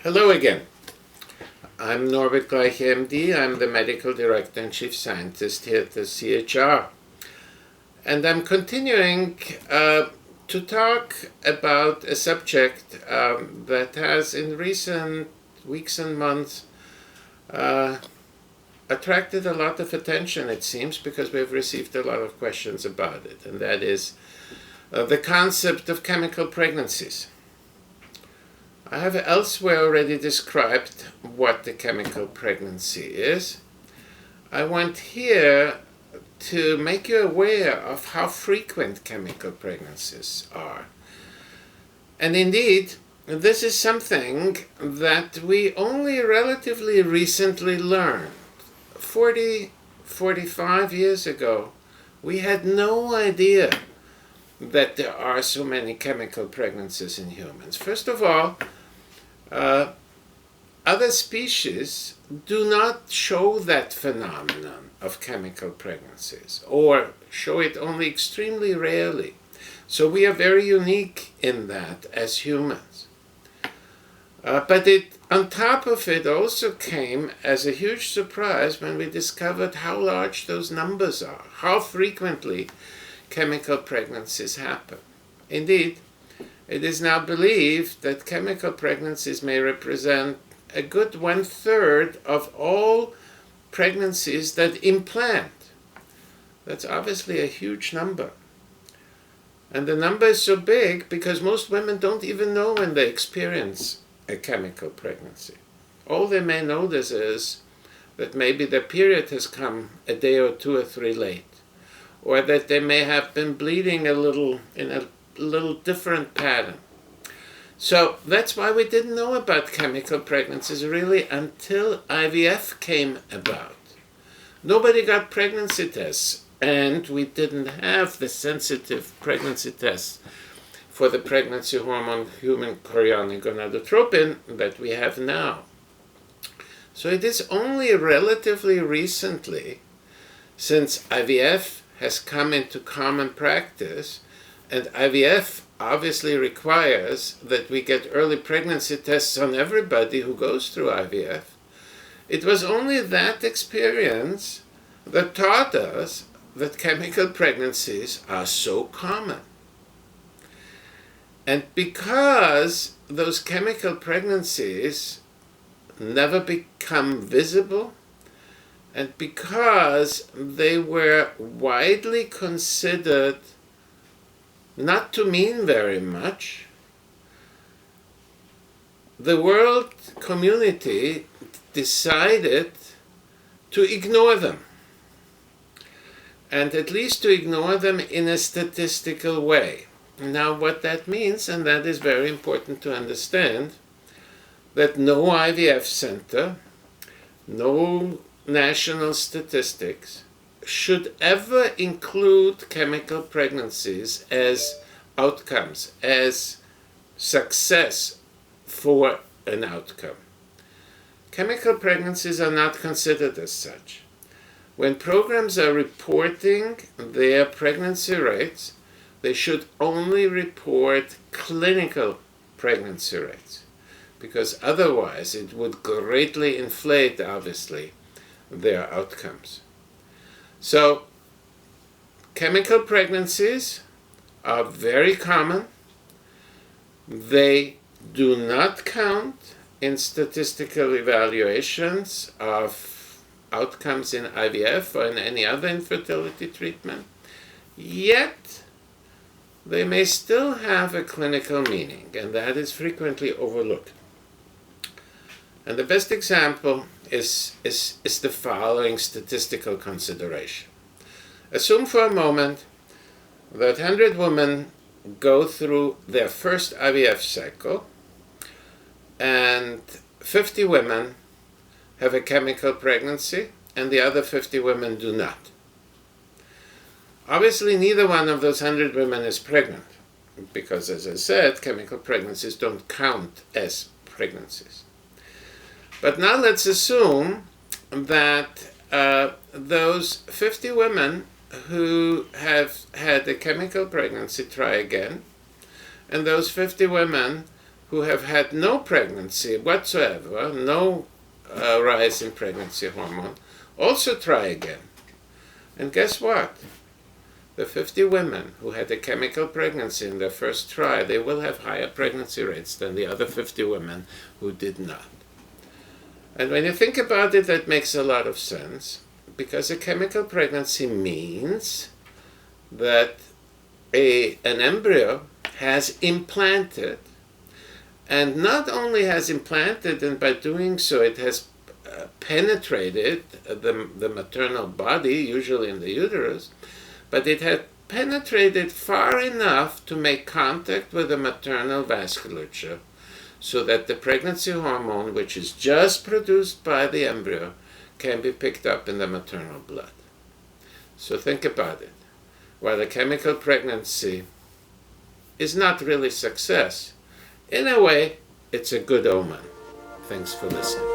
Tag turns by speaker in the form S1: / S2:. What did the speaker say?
S1: Hello again. I'm Norbert Gleich, MD. I'm the Medical Director and Chief Scientist here at the CHR. And I'm continuing to talk about a subject that has in recent weeks and months attracted a lot of attention, it seems, because we've received a lot of questions about it, and that is the concept of chemical pregnancies. I have elsewhere already described what the chemical pregnancy is. I want here to make you aware of how frequent chemical pregnancies are. And indeed, this is something that we only relatively recently learned. 45 years ago, we had no idea that there are so many chemical pregnancies in humans. First of all, other species do not show that phenomenon of chemical pregnancies, or show it only extremely rarely. So we are very unique in that as humans. But on top of it also came as a huge surprise when we discovered how large those numbers are, how frequently chemical pregnancies happen. Indeed, it is now believed that chemical pregnancies may represent a good 1/3 of all pregnancies that implant. That's obviously a huge number. And the number is so big because most women don't even know when they experience a chemical pregnancy. All they may notice is that maybe their period has come a day or 2 or 3 late, or that they may have been bleeding a little in a little different pattern. So that's why we didn't know about chemical pregnancies really until IVF came about. Nobody got pregnancy tests, and we didn't have the sensitive pregnancy tests for the pregnancy hormone human chorionic gonadotropin that we have now. So it is only relatively recently, since IVF has come into common practice, and IVF obviously requires that we get early pregnancy tests on everybody who goes through IVF. It was only that experience that taught us that chemical pregnancies are so common. And because those chemical pregnancies never become visible, and because they were widely considered not to mean very much, the world community decided to ignore them, and at least to ignore them in a statistical way. Now what that means, and that is very important to understand, that no IVF center, no national statistics should ever include chemical pregnancies as outcomes, as success for an outcome. Chemical pregnancies are not considered as such. When programs are reporting their pregnancy rates, they should only report clinical pregnancy rates, because otherwise it would greatly inflate, obviously, their outcomes. So, chemical pregnancies are very common. They do not count in statistical evaluations of outcomes in IVF or in any other infertility treatment. Yet, they may still have a clinical meaning, and that is frequently overlooked. And the best example is the following statistical consideration. Assume for a moment that 100 women go through their first IVF cycle, and 50 women have a chemical pregnancy, and the other 50 women do not. Obviously, neither one of those 100 women is pregnant, because, as I said, chemical pregnancies don't count as pregnancies. But now let's assume that those 50 women who have had a chemical pregnancy try again, and those 50 women who have had no pregnancy whatsoever, no rise in pregnancy hormone, also try again. And guess what? The 50 women who had a chemical pregnancy in their first try, they will have higher pregnancy rates than the other 50 women who did not. And when you think about it, that makes a lot of sense, because a chemical pregnancy means that an embryo has implanted, and not only has implanted, and by doing so it has penetrated the maternal body, usually in the uterus, but it had penetrated far enough to make contact with the maternal vasculature, so that the pregnancy hormone, which is just produced by the embryo, can be picked up in the maternal blood. So think about it. While a chemical pregnancy is not really success, in a way, it's a good omen. Thanks for listening.